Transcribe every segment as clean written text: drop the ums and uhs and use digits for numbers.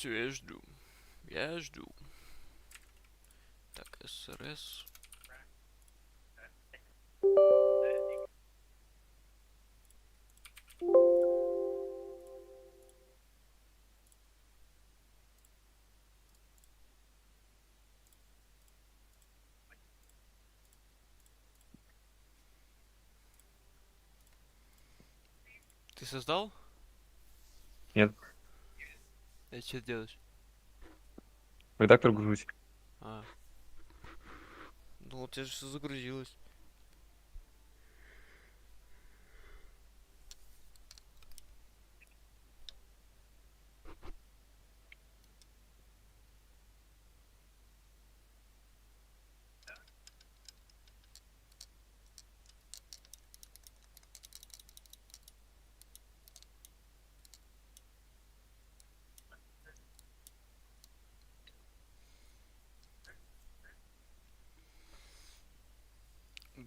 Все, я жду. Я жду. Так, СРС. Ты создал? Нет, Это что делаешь? редактор грузить. А, ну вот я же все загрузилось.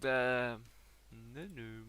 Да. Ну-ну.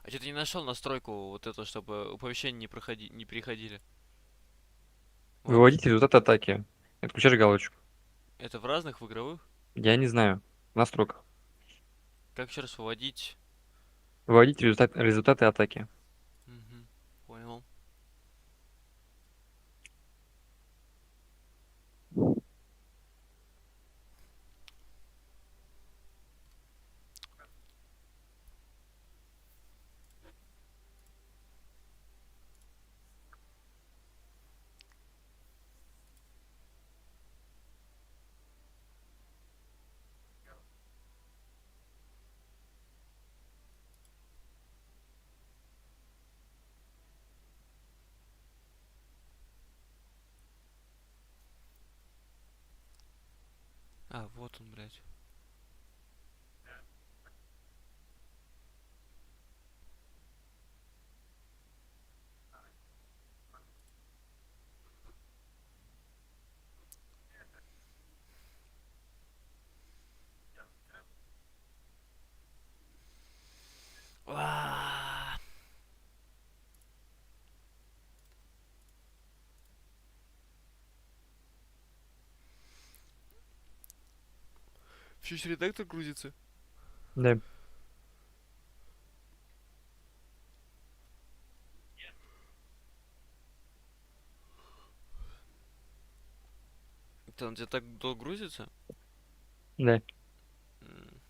А что ты не нашел настройку вот это, чтобы оповещения не приходили? Вот. Выводите результаты атаки. Отключаешь галочку. Это в разных, в игровых? Я не знаю. В настройках. Как еще раз выводить? Выводите результаты атаки. Мгм. Понял. А, вот он, блядь. Все еще редактор грузится? Да. Это он тебе так долго грузится? Да. М.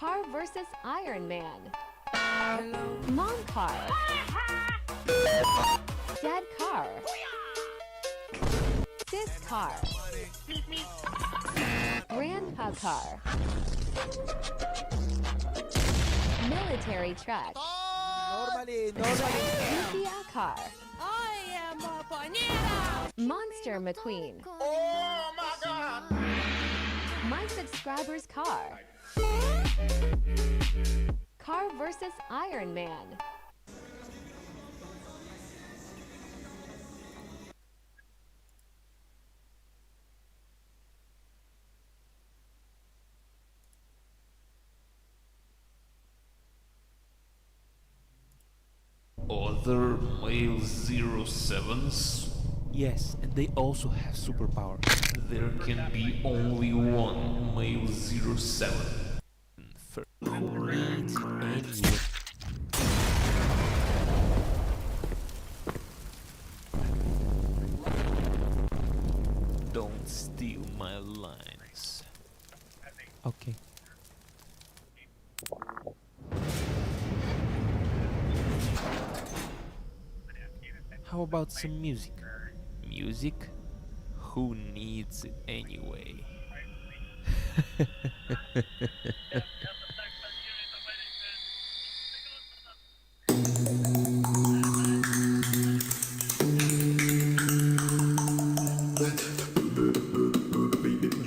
Car versus Iron Man. Mom car. Dad car. Sis car. Grandpa car. Military truck. Normally. Lucia car. I am a panera! Monster McQueen. Oh my god! My subscriber's car. Car versus Iron Man. Other male 07s? Yes, and they also have superpower. There can be only one male 07. Who needs anyone? Don't steal my lines. Okay. How about some music? Music? Who needs it anyway?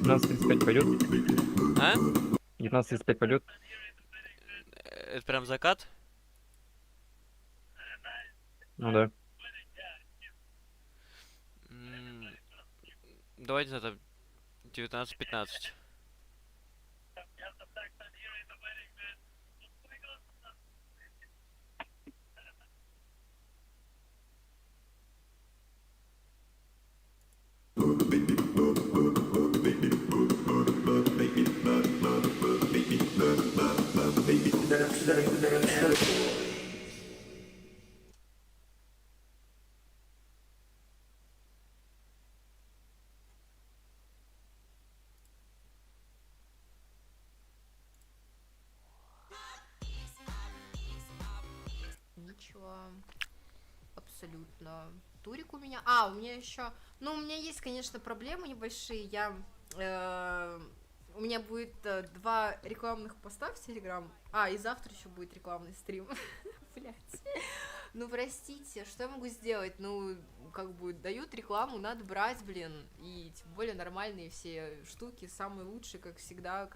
«19:35» пойдет? А? 19:35 пойдет? Это прям закат? Ну да. Давайте это 19:15. Ничего. Абсолютно. Турик у меня... у меня еще... Ну, у меня есть, конечно, проблемы небольшие. У меня будет 2 рекламных поста в Телеграм. И завтра еще будет рекламный стрим. Блять. Ну, простите, что я могу сделать? Ну, как бы дают рекламу, надо брать, блин. И тем более нормальные все штуки, самые лучшие, как всегда.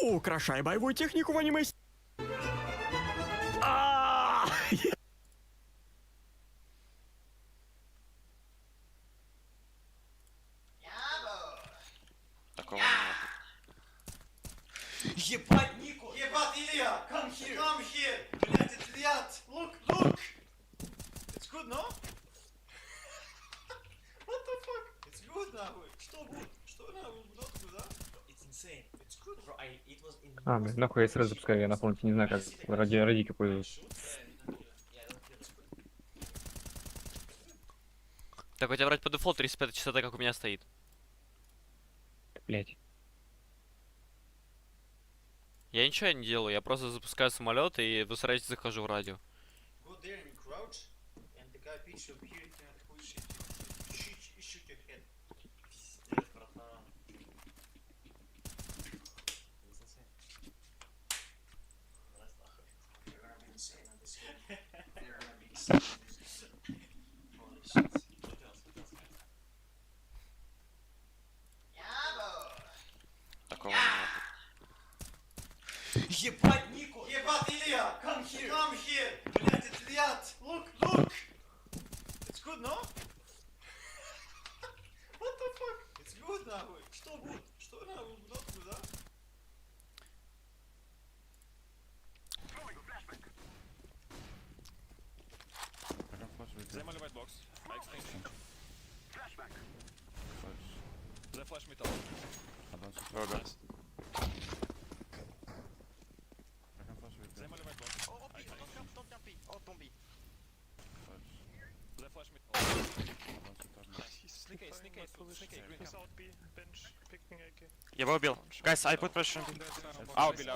Украшай боевую технику в аниме. Такого нет. Ебать, Нико! Ебать, Илья! Come here! Come here! Блять, это Ильят! Look! It's good, no? What the fuck? It's good, нахуй! Что good? Что нахуй? Not good, да? It's insane. It's good, bro. It was in... Блин, нахуй я сразу запускаю, я на фронте не знаю, как радики пользуюсь. Так, у тебя вроде по дефолту 35 частота, как у меня стоит. Блять. Я ничего не делаю, я просто запускаю самолет и в сразу захожу в радио. Go there and crouch, and the guy pitch up here, and хуй shit your head. Пиздец, братан. It's insane. That's нахуй. You're gonna be insane on this game. You're gonna be insane on this game. Holy shit. Что делать? Такого нет. Ебать, Нико! Ебать, Илья! Come here! Come here! Блять, это Ильят! Look! It's good, no? What the fuck? It's good, нахуй! Что good? Что нахуй? Not good, да? Замаливать бокс. Extension. The flash metal. Замаливать бокс. The flash metal. Его убил. Guys, I put pressure. А, убили.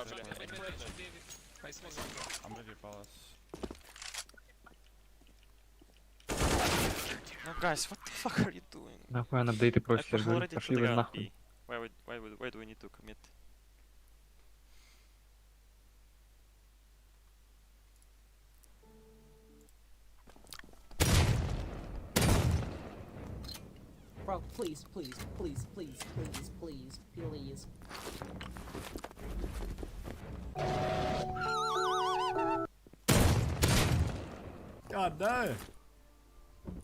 I'm ready, palace. No, guys, what the fuck are you doing? Нахуй она апдейты I просит, я push же говорю, already to пошли the вы gun нахуй. B. Why do we need to commit? Bro, please, please, please, please, please, please, please. God no.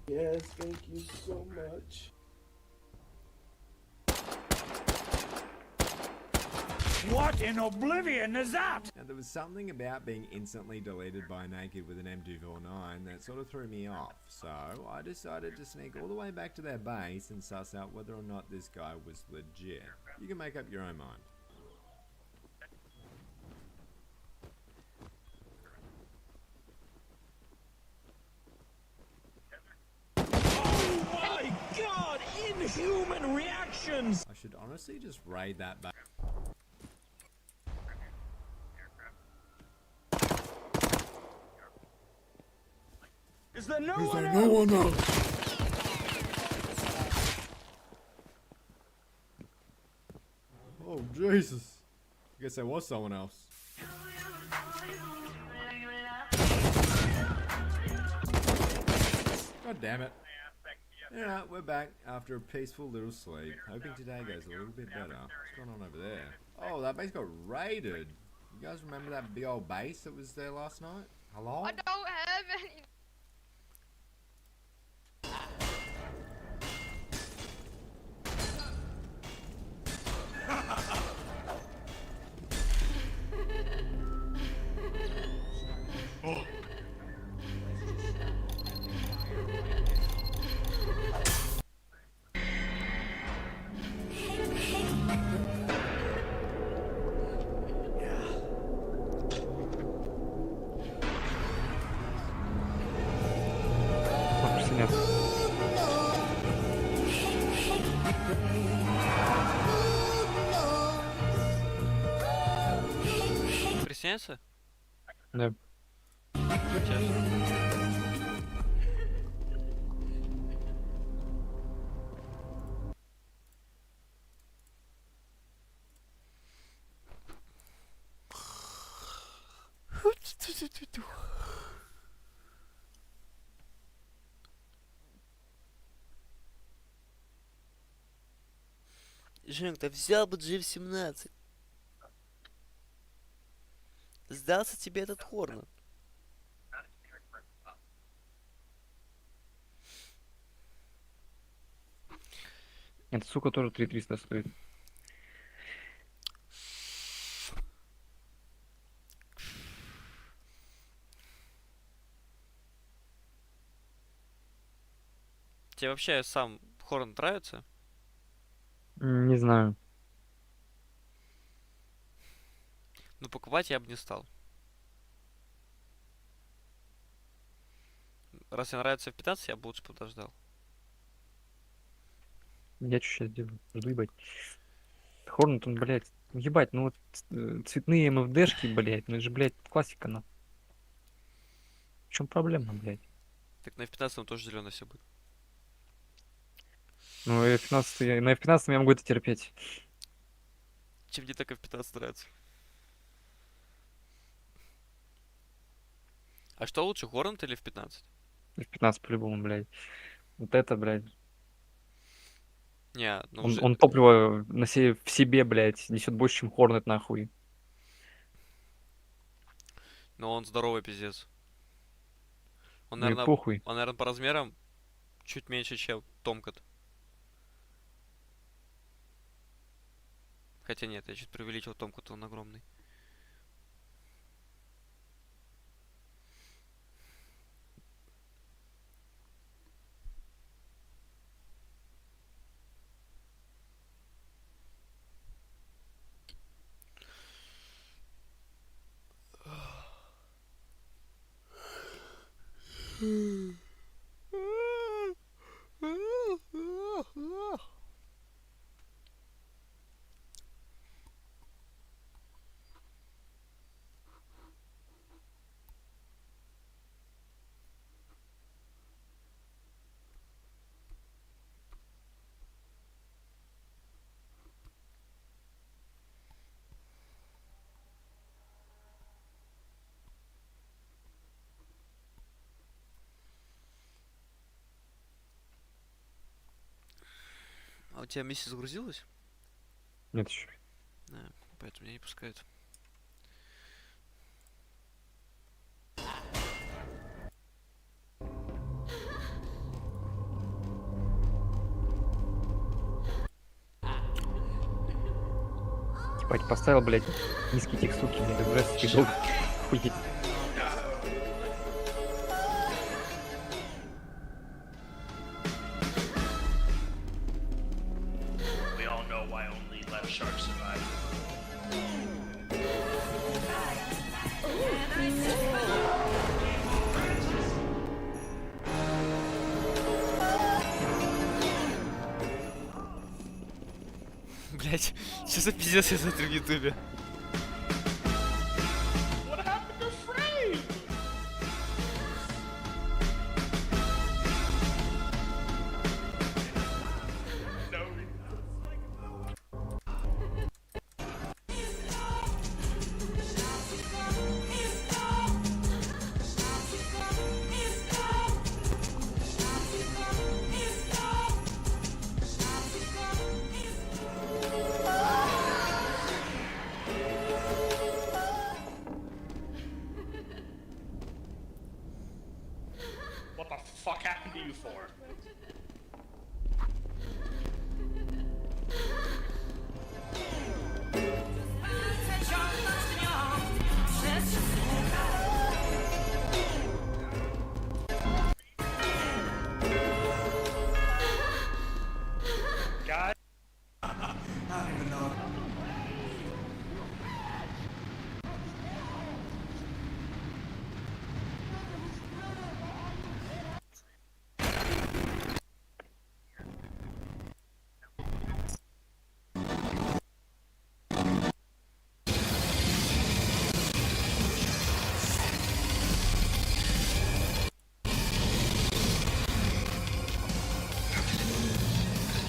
Yes, thank you so much. What in oblivion is that? Now, there was something about being instantly deleted by Naked with an M249 that sort of threw me off, so I decided to sneak all the way back to their base and suss out whether or not this guy was legit. You can make up your own mind. My god, inhuman reactions! I should honestly just raid that base. Is there no Is one there else? no one else? Oh, Jesus. I guess there was someone else. God damn it. Yeah, we're back after a peaceful little sleep. Hoping today goes a little bit better. What's going on over there? Oh, that base got raided. You guys remember that big old base that was there last night? Hello? I don't have any. Нет. Присоединяется? Да. Сейчас. Женьк, да взял бы G17. Сдался тебе этот Хорнет. Эта сука тоже 3300 стоит. Тебе вообще сам Хорн нравится? Не знаю. Ну, покупать я бы не стал. Раз тебе нравится в 15, я бы лучше подождал. Я что сейчас делаю? Жду, ебать. Хорнет, он, блядь, ебать, ну вот цветные МФДшки, блядь, ну это же, блядь, классика, ну. В чем проблема, блядь? Так на F15 тоже зеленый все будет. Ну, F15, на F15 я могу это терпеть. Чем мне так F15 нравится? А что лучше, Хорнет или F15? F15 по-любому, блядь. Вот это, блядь. Не, ну Он топливо в себе, блядь, несет больше, чем Хорнет, нахуй. но он здоровый пиздец. Он, Ну и наверное, похуй. он, наверное, по размерам чуть меньше, чем Томкат. Хотя нет, я чуть преувеличил Томкат, он огромный. А у тебя миссия загрузилась? Нет еще. Да, поэтому меня не пускают. Ебать, поставил, блядь, низкие текстурки, блядь, ужас себе долго. Охуеть. We all know why only left sharks survive. Блять, что за пиздец я смотрю в ютубе? What happened to Frame? What the fuck happened to you for? God.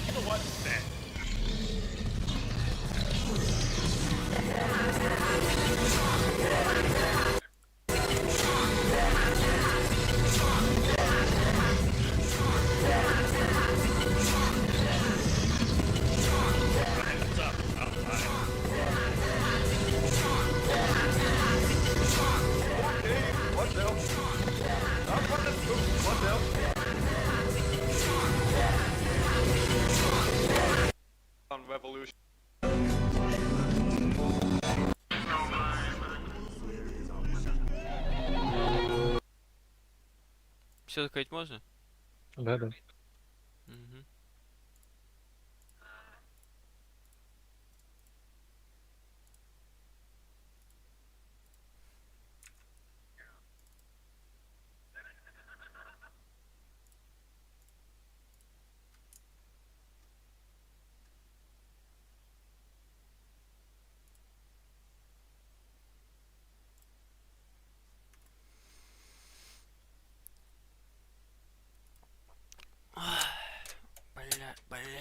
You know what? Then. What's up? Oh, hi. On Revolution. Все заходить можно? Да, да. Мгм. Бля.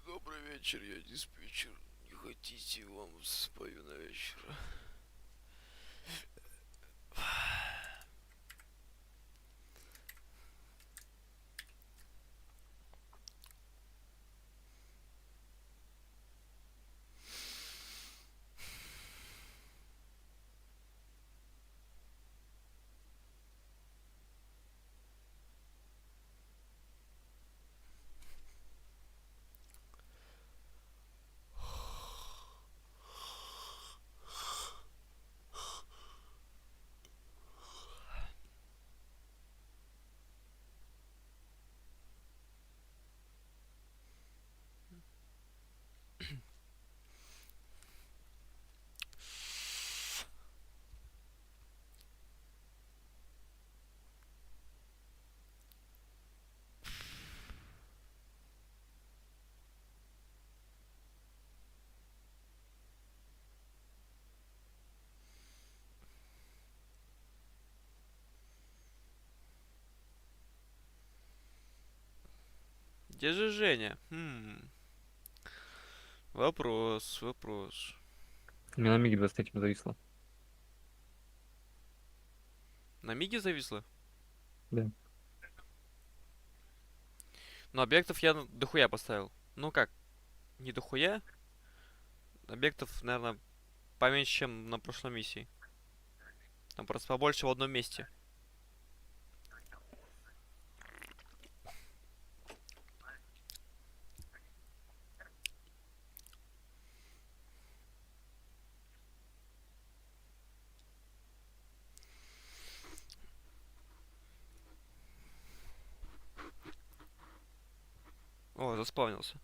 Добрый вечер, я диспетчер. Не хотите, вам спою на вечер? Где же Женя? Вопрос. У меня на миге 23 зависло. На миге зависло? Да. Но объектов я дохуя поставил. Ну как, не дохуя. Объектов, наверное, поменьше, чем на прошлой миссии. Там просто побольше в одном месте. О, заспавнился.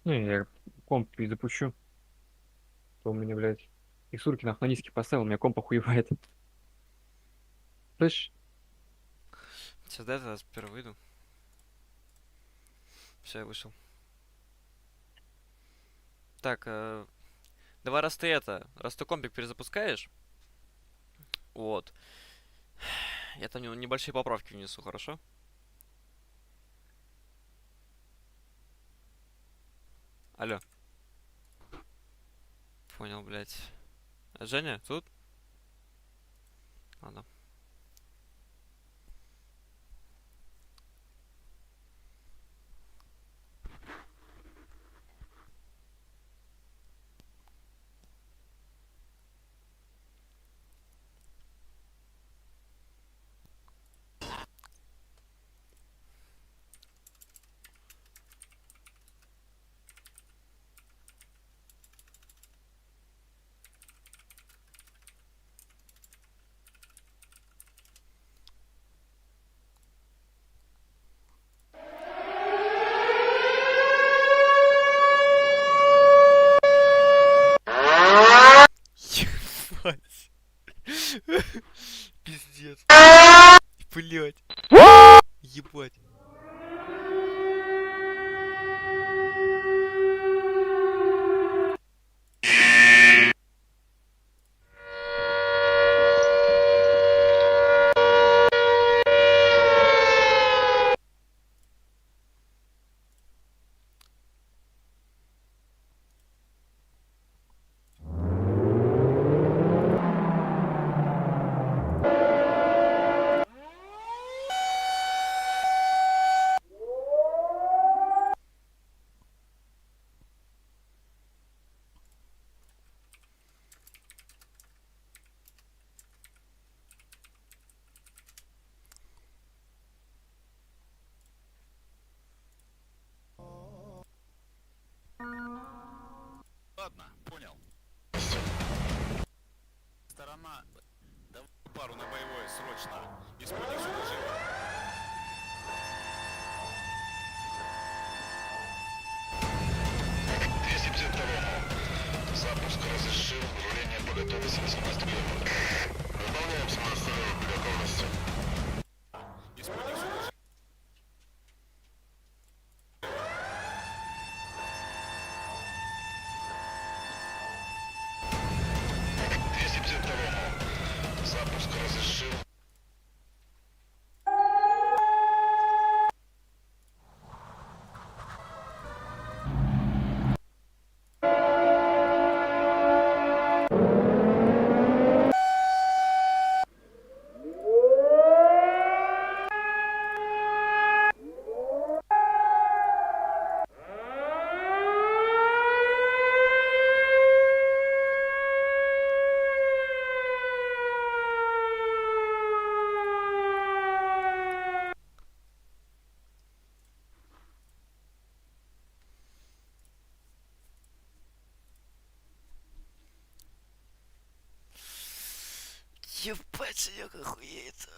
Ну, я комп и запущу. То у меня, блядь, текстурки нахуй на низкий поставил, у меня комп охуевает. Слышь? Сейчас дай я сперва выйду. Все, я вышел. Так, давай раз ты компик перезапускаешь, вот, я там небольшие поправки внесу, хорошо? Алло. Понял, блядь. Женя, тут? Ладно. Ебать. Пиздец. Блять. Ебать. Ладно, понял. Сторона. Давай пару на боевой, срочно. Используй сюда живо. Запуск разрешил, руление по готовности 18 км. Выполняем смысл готовности. Используй сюда живо. 252. Запуск разрешил. Ебать, Женек охуеет.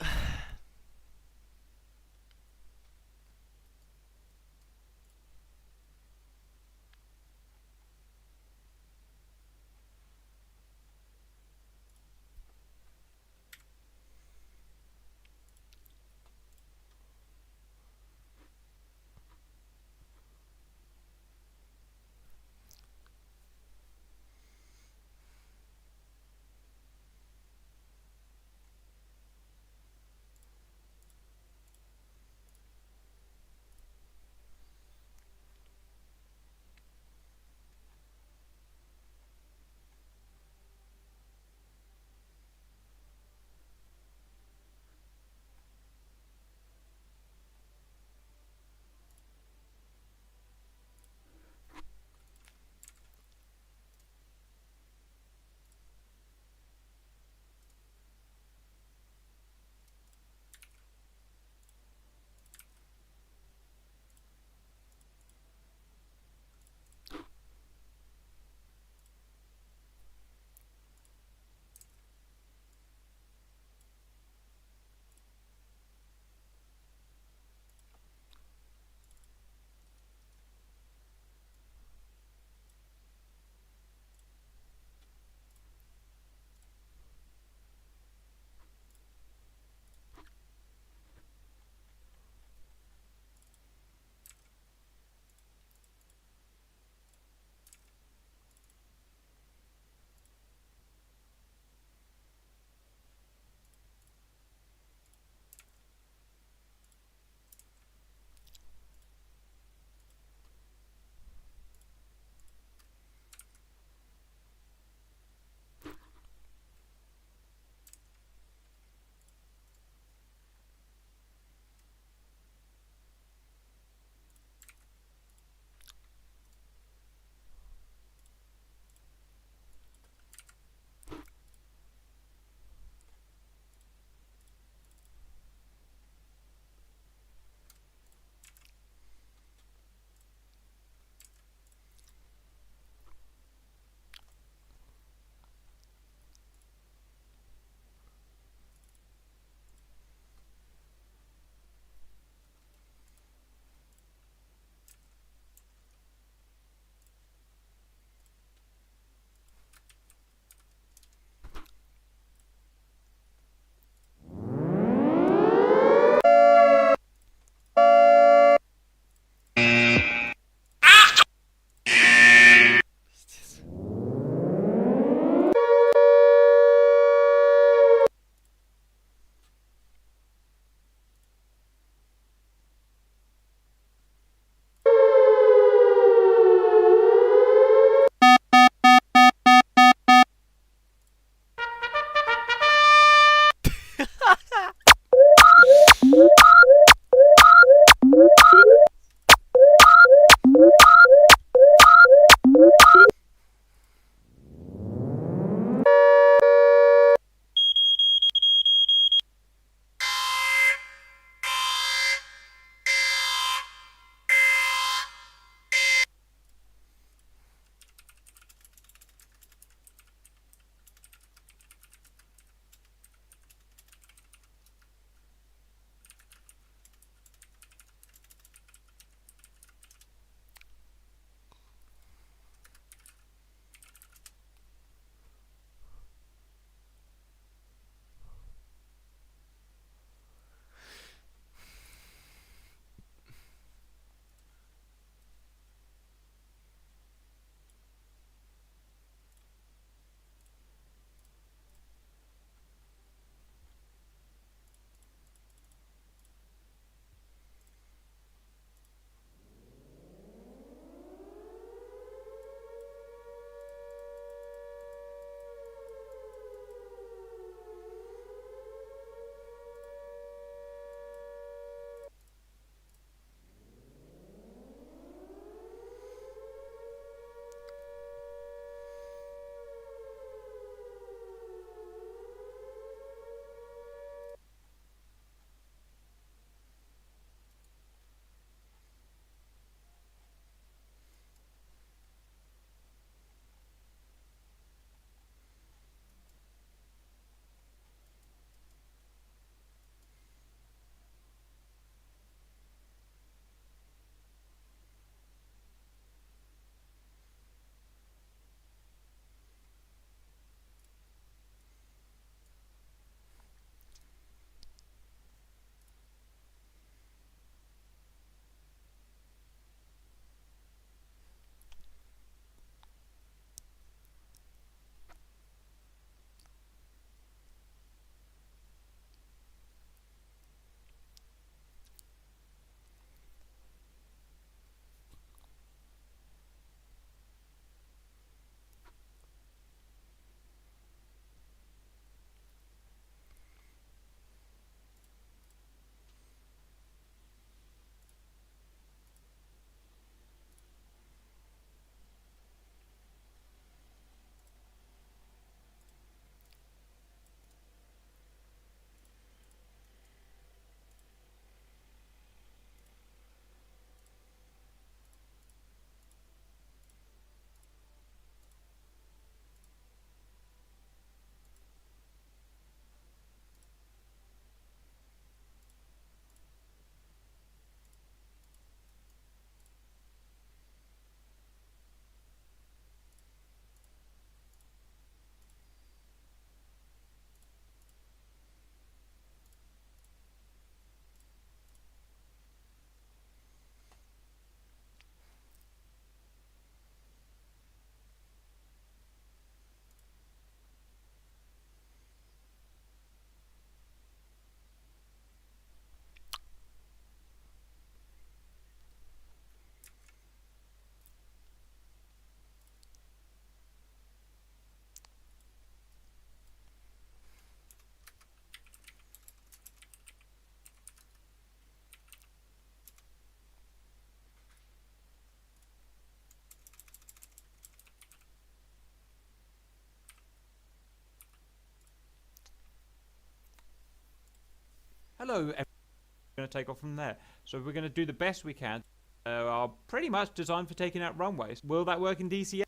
hello, everyone. We're going to take off from there. So we're going to do the best we can. Are pretty much designed for taking out runways. Will that work in DCS?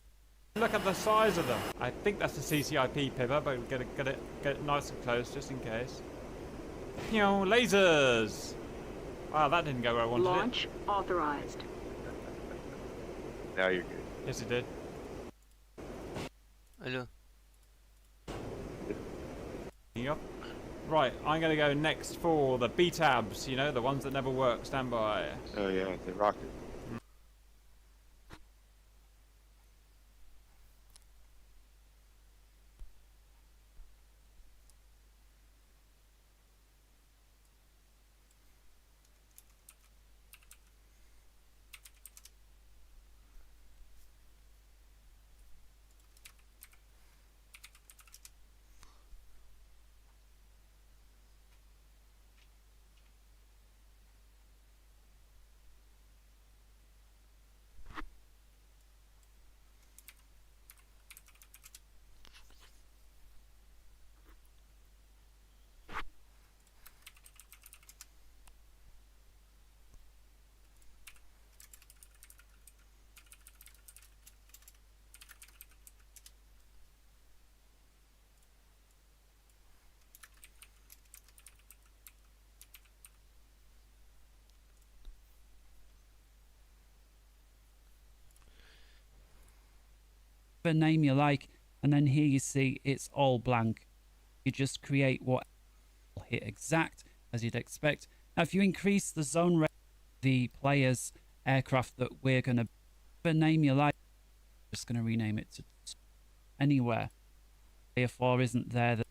Look at the size of them. I think that's the CCIP pivot, but get it nice and close just in case. Pew, lasers! Wow, that didn't go where I wanted Launch authorized. Now you're good. it. Yes, it did. Алло. Yep. Right, I'm going to go next for the B-tabs, you know, the ones that never work. Stand by. Oh yeah, the rocket. Name you like, and then here you see it's all blank. You just create what hit exact as you'd expect. Now, if you increase the zone rate, the player's aircraft that we're going to name you like, just going to rename it to anywhere. Layer 4 isn't there,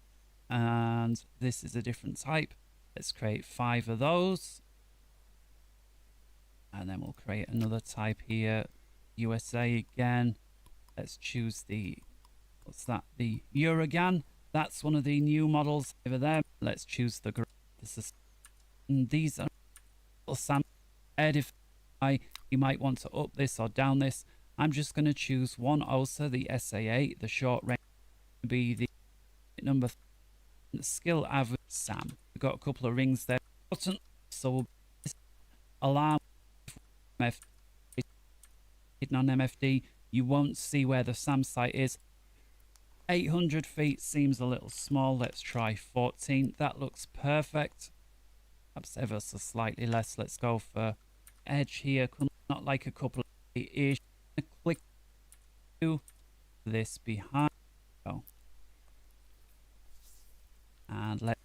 and this is a different type. Let's create 5 of those, and then we'll create another type here. USA again. Let's choose the, what's that? The Uragan. That's one of the new models over there. Let's choose the, this is, and these are some edit. You might want to up this or down this. I'm just going to choose one OSA, the SA8, the short range, be the number skill average SAM. We've got a couple of rings there. So we'll alarm hidden on MFD. You won't see where the SAM site is. 800 feet seems a little small. Let's try 14. That looks perfect. Perhaps ever so slightly less. Let's go for edge here. Not like a couple of ish. Click to this behind. Oh. And let's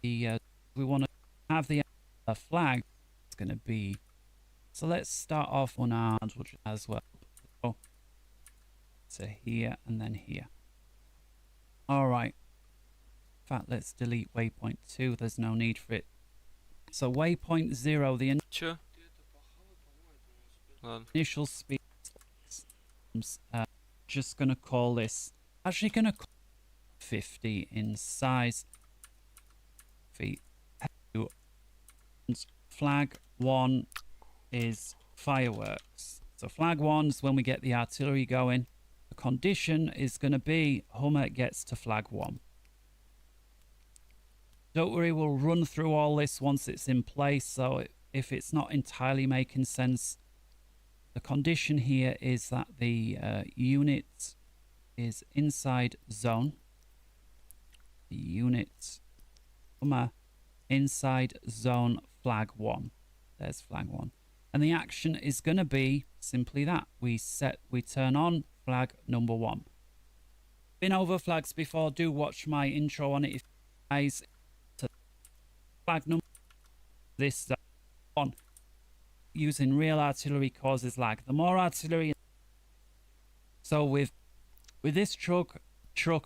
the we want to have the flag. It's going to be. So let's start off on arms as well. So, to here and then here. All right. In fact, let's delete waypoint 2. There's no need for it. So waypoint 0, the Чё? Ладно. initial speed. Just gonna call this. Actually, gonna call 50 in size. Feet. Flag 1 is fireworks. So flag 1 is when we get the artillery going. The condition is going to be Hummer gets to flag 1. Don't worry, we'll run through all this once it's in place. So if it's not entirely making sense, the condition here is that the unit is inside zone. The unit Hummer inside zone flag 1. There's flag 1. And the action is going to be simply that. We turn on flag number 1. Been over flags before. Do watch my intro on it. If guys, flag number this one using real artillery causes lag. The more artillery, so with this truck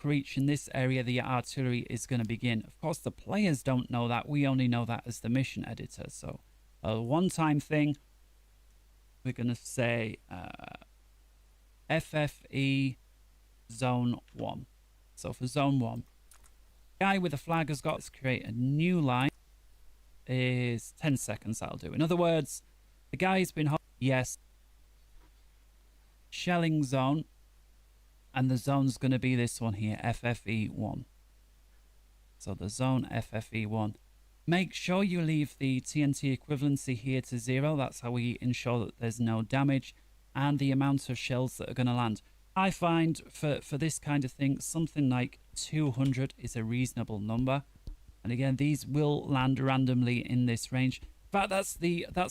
reaching this area, the artillery is going to begin. Of course, the players don't know that. We only know that as the mission editor. So a one-time thing. We're going to say FFE zone 1. So for zone 1, guy with the flag has got to create a new line. Is 10 seconds, that'll do. In other words, the guy's been yes, shelling zone, and the zone's going to be this one here, FFE1. So the zone FFE1. Make sure you leave the TNT equivalency here to 0. That's how we ensure that there's no damage and the amount of shells that are going to land. I find for this kind of thing, something like 200 is a reasonable number. And again, these will land randomly in this range. In fact, that's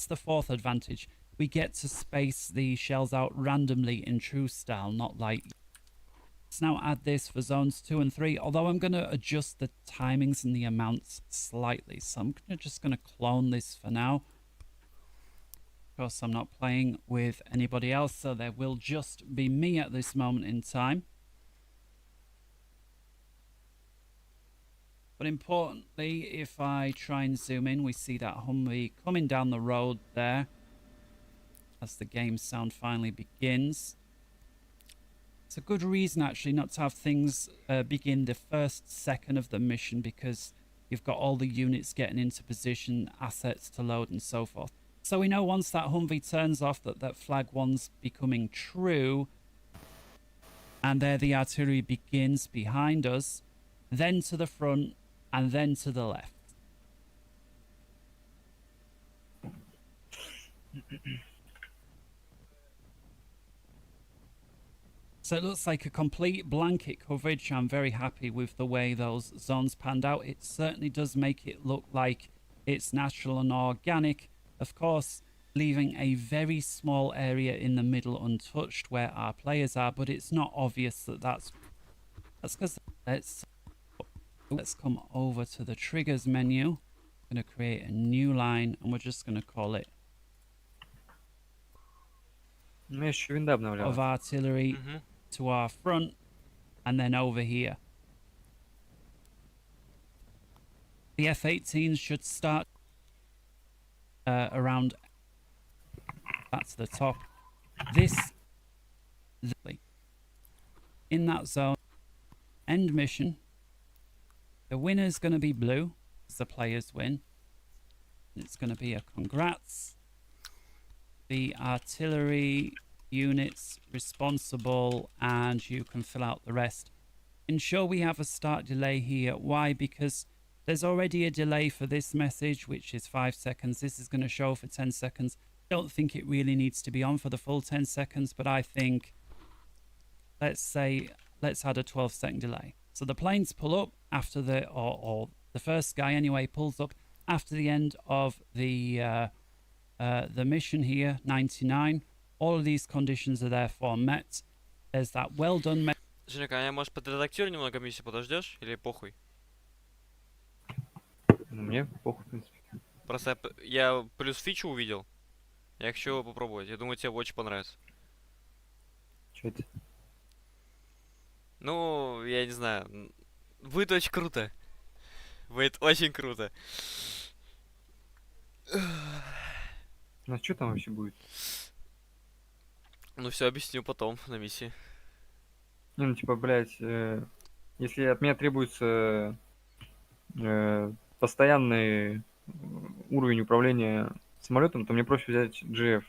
the fourth advantage. We get to space the shells out randomly in true style, not like... Let's now add this for zones 2 and 3, although I'm going to adjust the timings and the amounts slightly. So I'm just going to clone this for now. Of course, I'm not playing with anybody else, so there will just be me at this moment in time. But importantly, if I try and zoom in, we see that Humvee coming down the road there as the game sound finally begins. It's a good reason, actually, not to have things begin the first second of the mission, because you've got all the units getting into position, assets to load, and so forth. So we know once that Humvee turns off that flag 1's becoming true. And there the artillery begins behind us, then to the front, and then to the left. So it looks like a complete blanket coverage. I'm very happy with the way those zones panned out. It certainly does make it look like it's natural and organic. Of course, leaving a very small area in the middle untouched where our players are, but it's not obvious that that's because let's come over to the triggers menu. I'm going to create a new line and we're just going to call it of artillery to our front and then over here. The F-18s should start around that's the top. In that zone, end mission. The winner's going to be blue, as the players win. It's going to be a congrats. The artillery units responsible, and you can fill out the rest. Ensure we have a start delay here. Why? Because there's already a delay for this message, which is 5 seconds. This is going to show for 10 seconds. Don't think it really needs to be on for the full 10 seconds, but I think, let's add a 12-second delay. So the planes pull up after or the first guy anyway pulls up after the end of the mission here, 99. All of these conditions are therefore met. There's that well done. Женька, а я, может, подредактирую немного миссию, подождешь? Или похуй? Мне похуй, в принципе. Просто я плюс фичу увидел. Я хочу его попробовать. Я думаю, тебе очень понравится. Че это? Ну, я не знаю. Будет очень круто. Будет очень круто. У нас что там вообще будет? Ну, все объясню потом на миссии. Не, ну типа, блядь, если от меня требуется постоянный уровень управления самолетом, то мне проще взять GF.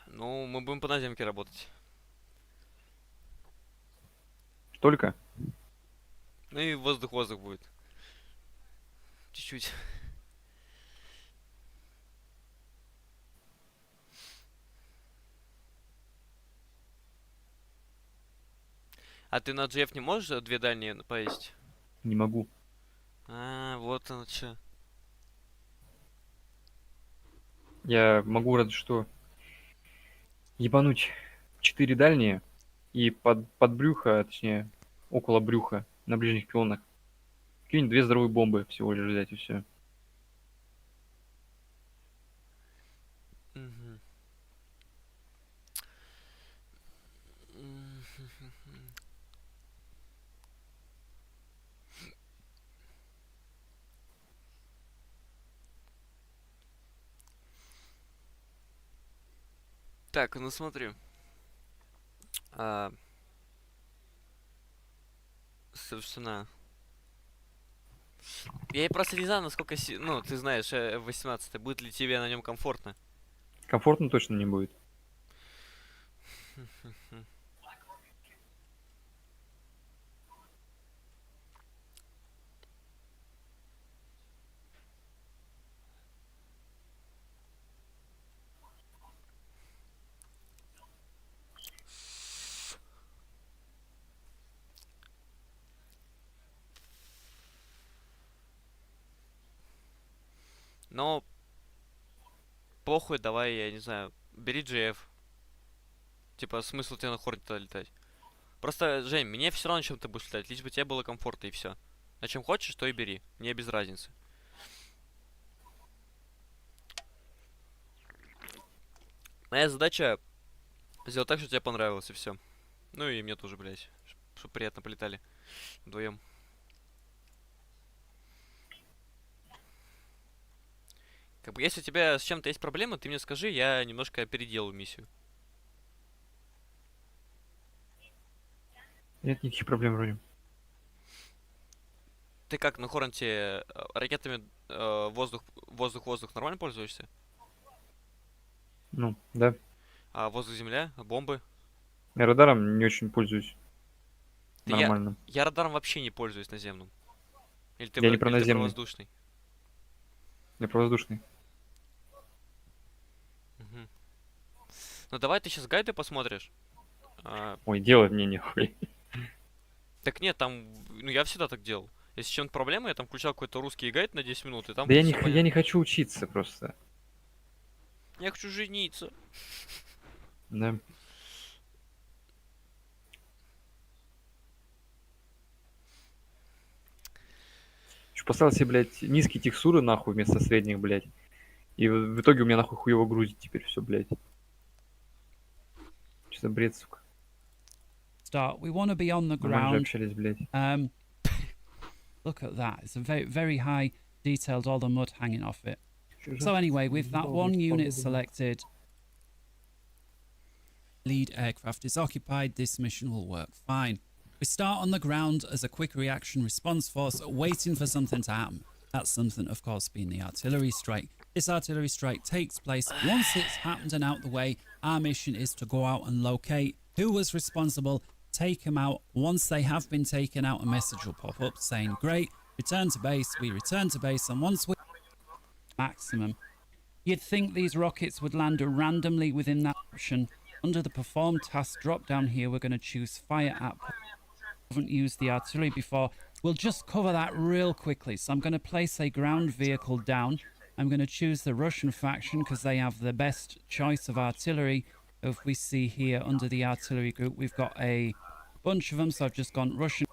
Ну, мы будем по наземке работать. Только? Ну и воздух-воздух будет. Чуть-чуть. А ты на GF не можешь две дальние повесить? Не могу. А, вот оно что. Я могу разве что ебануть 4 дальние и под брюхо, точнее, около брюха, на ближних пилонах. Какие-нибудь 2 здоровые бомбы всего лишь взять и все. Так, ну смотри. Собственно. Я просто не знаю, насколько... Ну, ты знаешь, 18 будет ли тебе на нем комфортно? Комфортно точно не будет. Но похуй, давай, я не знаю, бери GF. Типа, смысл тебе на хорне летать? Просто, Жень, мне все равно, чем ты будешь летать, лишь бы тебе было комфортно и все. На чем хочешь, то и бери. Мне без разницы. Моя задача сделать так, чтобы тебе понравилось, и все. Ну и мне тоже, блядь. Чтобы приятно полетали вдвоем. Как бы, если у тебя с чем-то есть проблемы, ты мне скажи, я немножко переделаю миссию. Нет никаких проблем вроде. Ты как на Хорнте ракетами воздух-воздух нормально пользуешься? Ну, да. А воздух-земля? А бомбы? Я радаром не очень пользуюсь. Да Нормально. я радаром вообще не пользуюсь наземным. Или ты, Я не или ты про проназемный. воздушный? Я про воздушный. Мгм. Ну давай ты сейчас гайды посмотришь. Ой, делать мне нехуй. Так нет, там, ну я всегда так делал. Если с чем-то проблема, я там включал какой-то русский гайд на 10 минут, и там Да я было не, всё я не понятно. хочу учиться просто. Я хочу жениться. Да. Еще поставил себе, блядь, низкие текстуры нахуй вместо средних, блядь. И в итоге у меня нахуй хуево грузит теперь все, блядь. Что за бред, сука. Start. We want to be on the Нормально же ground. общались, блядь. Look at that. It's a very, very high detailed, all the mud hanging off it. Чё So за anyway, with that one unit погода? selected, lead aircraft is occupied, this mission will work fine. We start on the ground as a quick reaction response force, waiting for something to happen. That something, of course, being the artillery strike. This artillery strike takes place. Once it's happened and out the way, our mission is to go out and locate who was responsible, take them out. Once they have been taken out, a message will pop up saying, great, return to base. We return to base, and once we maximum, you'd think these rockets would land randomly within that option. Under the perform task drop down here, we're going to choose fire at. Haven't used the artillery before. We'll just cover that real quickly. So I'm going to place a ground vehicle down. I'm going to choose the Russian faction because they have the best choice of artillery. If we see here under the artillery group, we've got a bunch of them. So I've just gone Russian.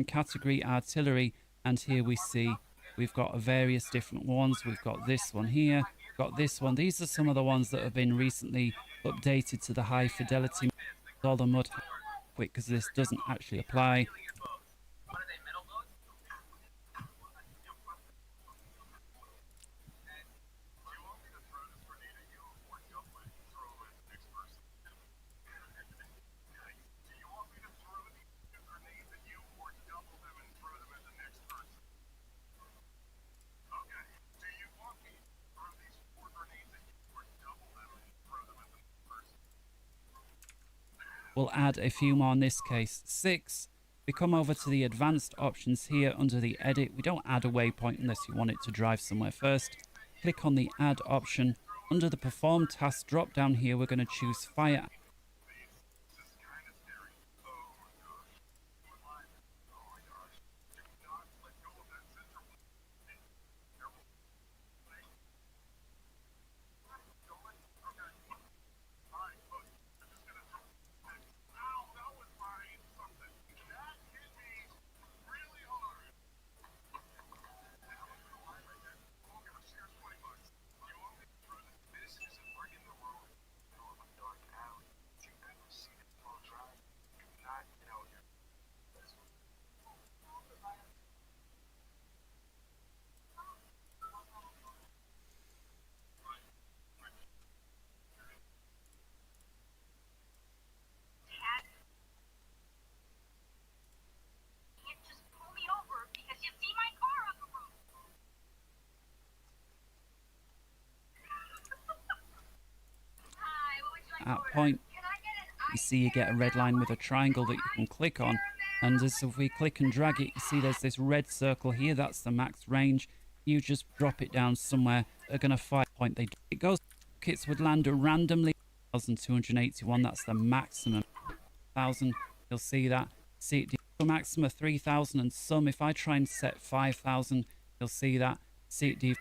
Category artillery, and here we see we've got various different ones. We've got this one here, got this one. These are some of the ones that have been recently updated to the high fidelity. All the mud quick because this doesn't actually apply. We'll add a few more, in this case 6. We come over to the advanced options here under the edit. We don't add a waypoint unless you want it to drive somewhere first. Click on the add option. Under the perform task drop down here, we're going to choose fire. at point, you see you get a red line with a triangle that you can click on. And as if we click and drag it, you see there's this red circle here. That's the max range. You just drop it down somewhere. They're going to fire point. It goes. Rockets would land randomly. 1,281. That's the maximum. 1,000. You'll see that. See it. The maximum of 3,000 and some. If I try and set 5,000, you'll see that. See it.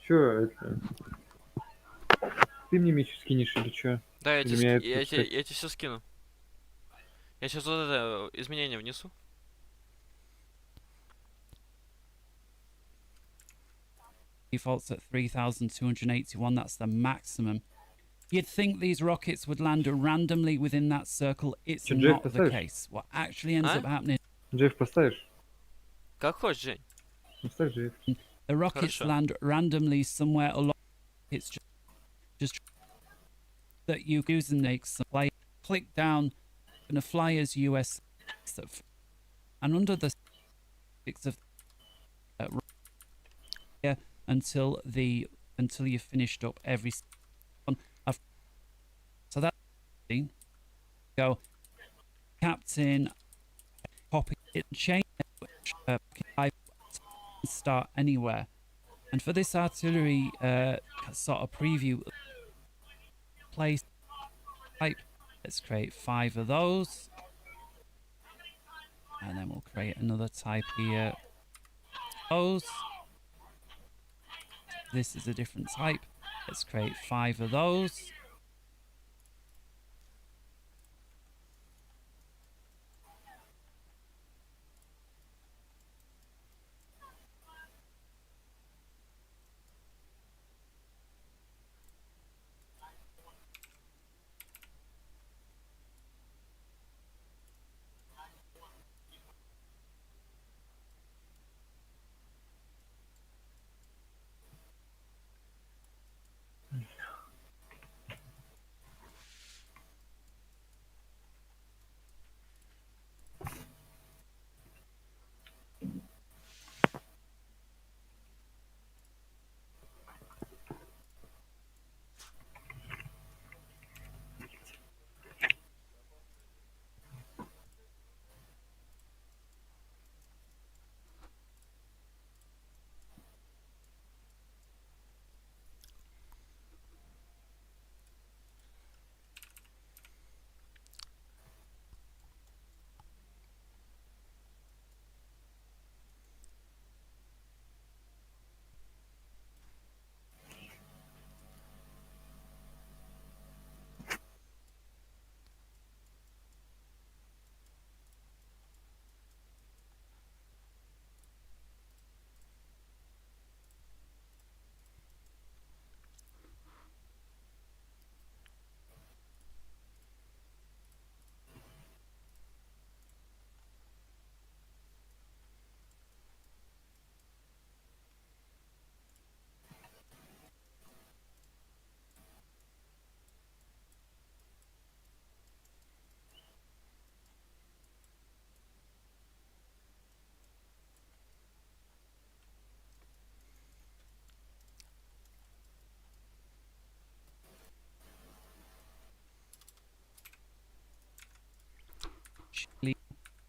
Чё это? Ты мне меч скинешь или чё? Да, Или меня это я пускать? тебе все скину. Я сейчас вот это изменение внесу. Defaults at 3,281. That's the maximum. You'd think these rockets would land randomly within that circle. It's Чё, Джефф not the поставишь? case. What actually ends А? up happening, Джефф поставишь? Как хочешь, Жень. Поставь Джефф. the rockets Хорошо. land randomly somewhere along. It's just that you use and make some play. Click down, gonna fly as US, and under the six of yeah, until you've finished up every one. So that go captain, copy it, change start anywhere. And for this artillery sort of preview, place type, let's create 5 of those, and then we'll create another type here. Those. This is a different type. Let's create 5 of those.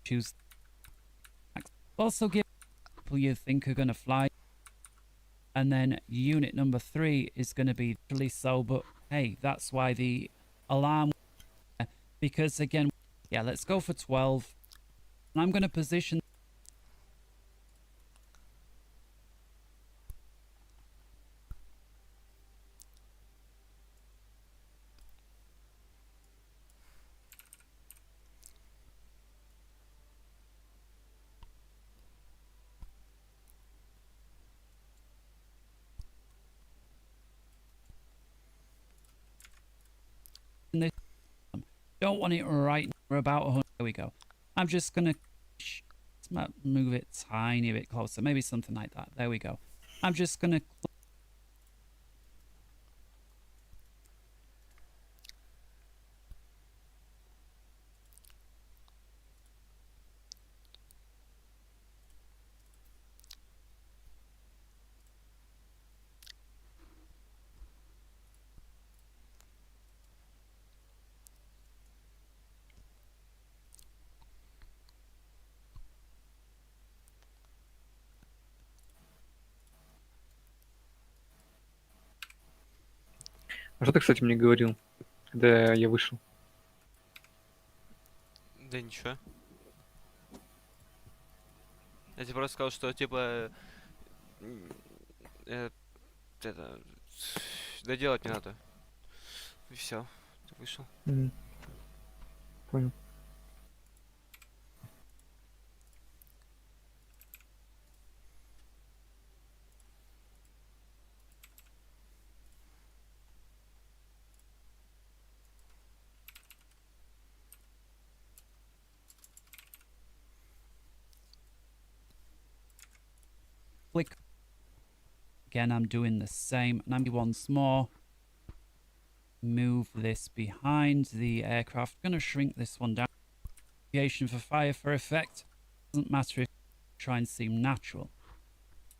choose. Also give people you think are going to fly. And then unit number 3 is going to be really so, but hey, that's why the alarm, because again, yeah, let's go for 12. And I'm going to position this. Don't want it right about 100. There we go. I'm just going to move it tiny bit closer, maybe something like that. There we go. I'm just going to А что ты, кстати, мне говорил, когда я вышел? Да ничего. Я тебе просто сказал, что типа это доделать не надо. И все. Ты вышел. Понял. click. Again, I'm doing the same. And I'm once more. Move this behind the aircraft. I'm going to shrink this one down. Creation for fire for effect. Doesn't matter if you try and seem natural.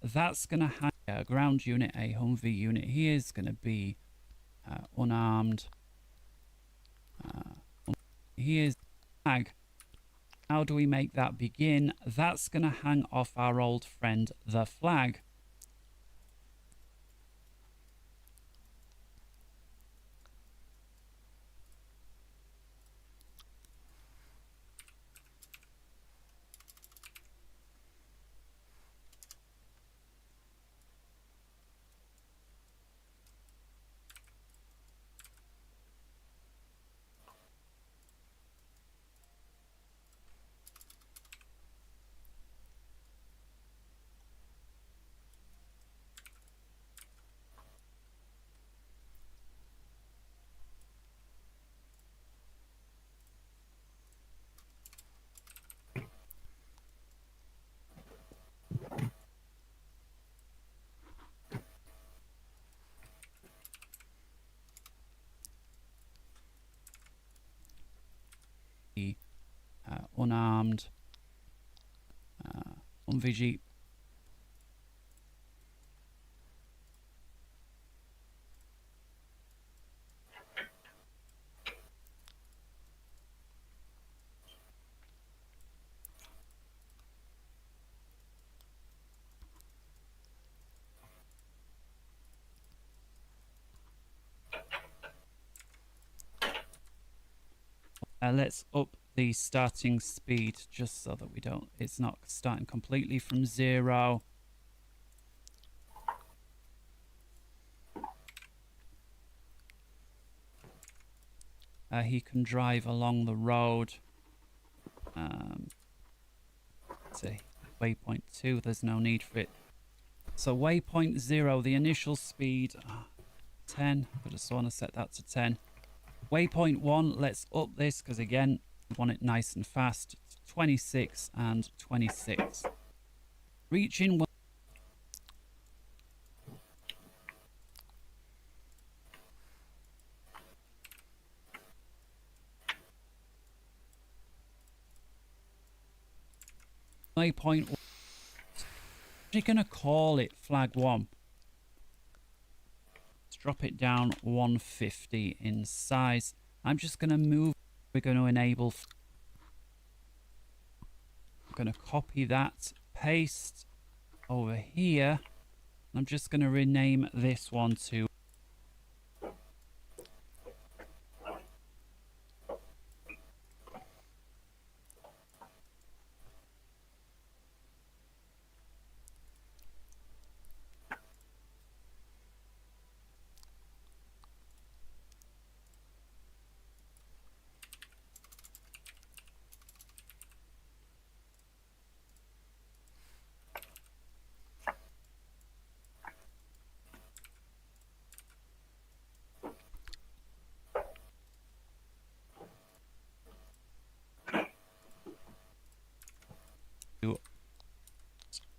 That's going to have a ground unit, a Humvee unit. He is going to be unarmed. He is flag. How do we make that begin? That's going to hang off our old friend, the flag. Unarmed. Humvee Jeep. Let's up the starting speed just so that we don't, it's not starting completely from 0. He can drive along the road. See, waypoint 2, there's no need for it. So waypoint 0, the initial speed, 10. I just want to set that to 10. Waypoint 1, let's up this because again, we want it nice and fast. 26 and 26. Reaching waypoint 1. We're going to call it flag 1. Let's drop it down 150 in size. I'm just going to move. We're going to enable going to copy that, paste over here. I'm just going to rename this one to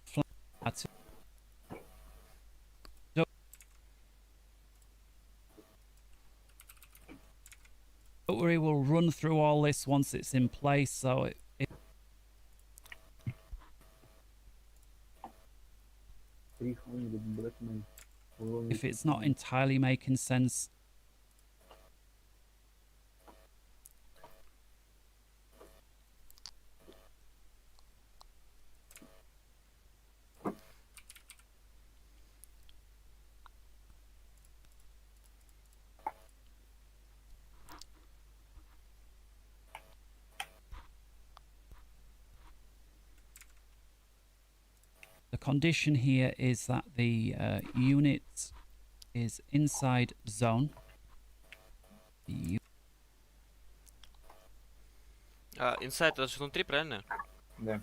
flat. Don't worry, we'll run through all this once it's in place, so if it's not entirely making sense. The condition here is that the unit is inside zone. Inside это же внутри, правильно? Да.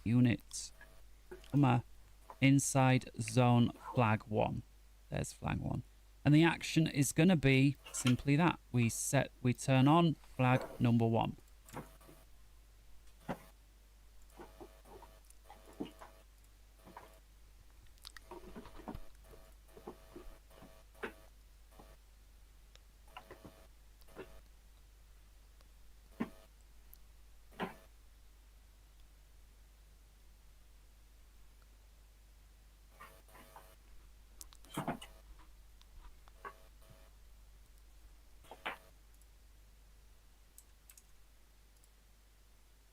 Units, inside zone flag 1. There's flag 1. And the action is going to be simply that. We turn on flag number 1.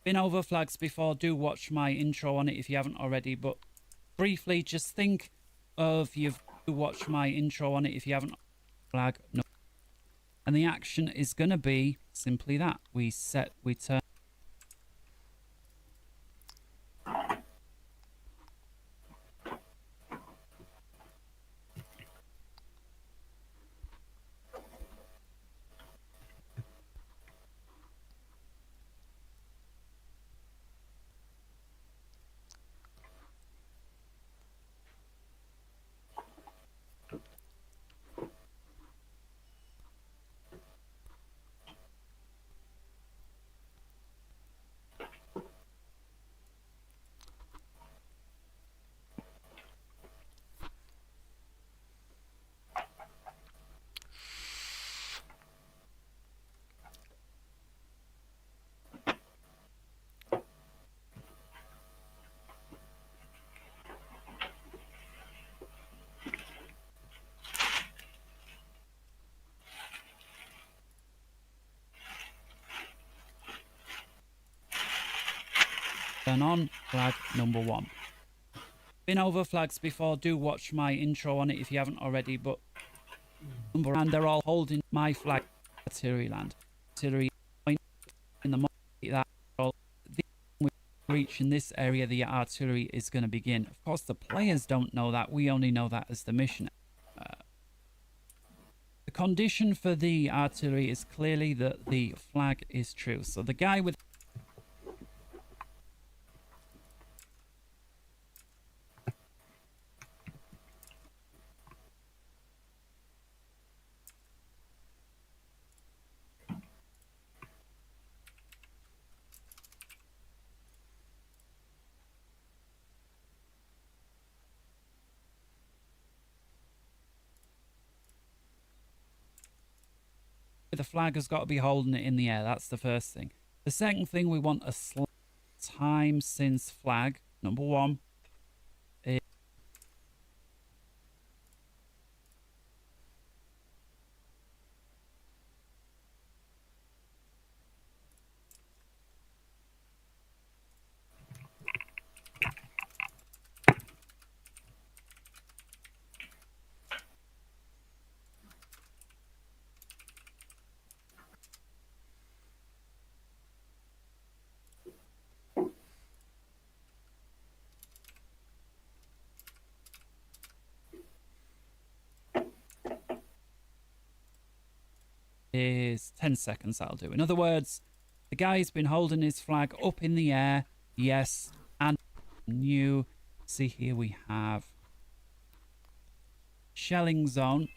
Been over flags before, do watch my intro on it if you haven't already, but briefly just think of you watch my intro on it if you haven't flag no. And the action is going to be simply that. We turn on flag number 1. Been over flags before, do watch my intro on it if you haven't already, but and they're all holding my flag. Artillery land. Artillery point in the that all reaching this area, the artillery is going to begin. Of course, the players don't know that. We only know that as the mission. The condition for the artillery is clearly that the flag is true. So the guy with the flag has got to be holding it in the air. That's the first thing. The second thing, we want a time since flag. Number one. Is 10 seconds, that'll do. In other words, the guy's been holding his flag up in the air. Yes, and you see here we have shelling zone.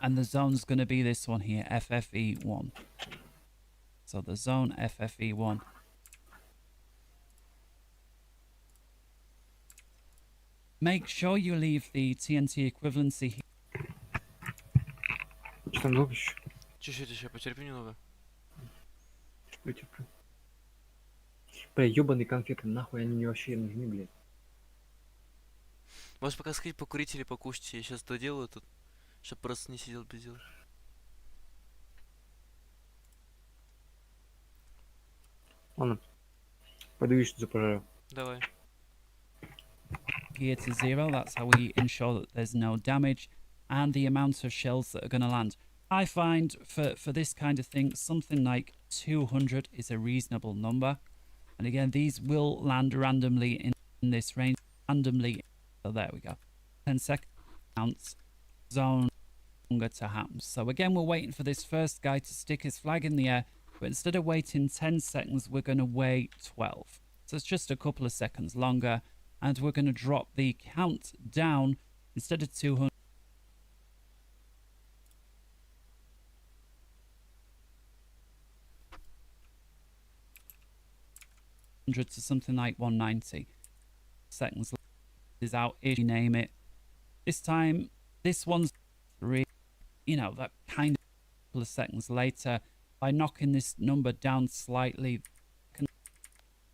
And the zone's going to be this one here, FFE1. So the zone FFE1. Make sure you leave the TNT equivalency here. Что там долго еще? Тише, потерпи немного. Терплю. Бля, ебаные конфеты, нахуй они мне вообще нужны, блядь. Можешь пока сходить покурить или покушать. Я сейчас доделаю тут, чтобы просто не сидел без дела. Ладно. Пойду вещи запожарю. Давай. Gear to 0. That's how we ensure that there's no damage and the amount of shells that are going to land. I find for this kind of thing, something like 200 is a reasonable number. And again, these will land randomly in this range. Randomly. So there we go. 10 seconds. Zone longer to happen. So again, we're waiting for this first guy to stick his flag in the air. But instead of waiting 10 seconds, we're going to wait 12. So it's just a couple of seconds longer. And we're going to drop the count down instead of 200 to something like 190 seconds is out if you name it. This time, this one's 3, you know, that kind of couple of seconds later, by knocking this number down slightly,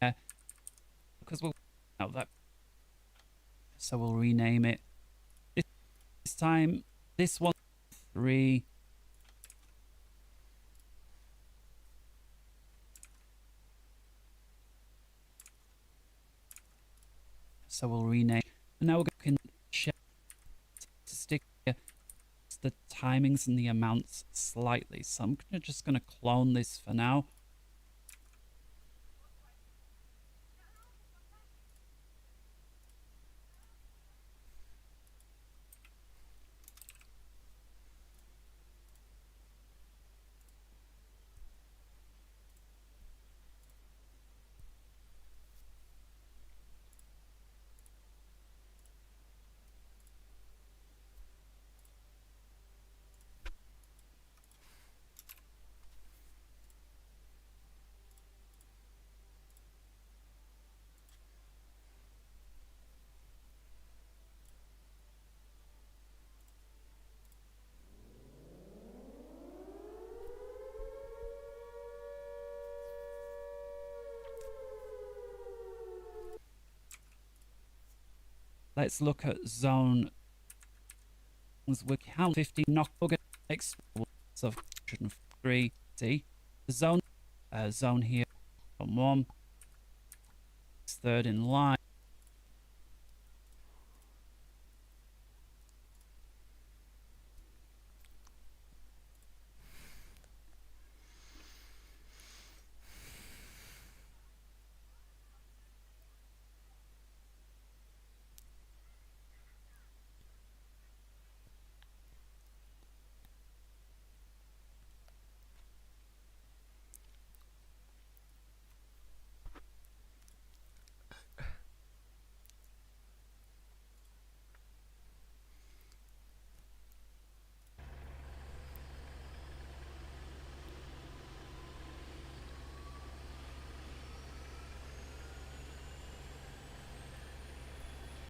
because we'll know that. So we'll rename it. This time, this one 3. So we'll rename. And now we're going to stick the timings and the amounts slightly. So I'm just going to clone this for now. let's look at zone. We count 15 knockbugger explosives of 103. See the zone here on 1. It's third in line.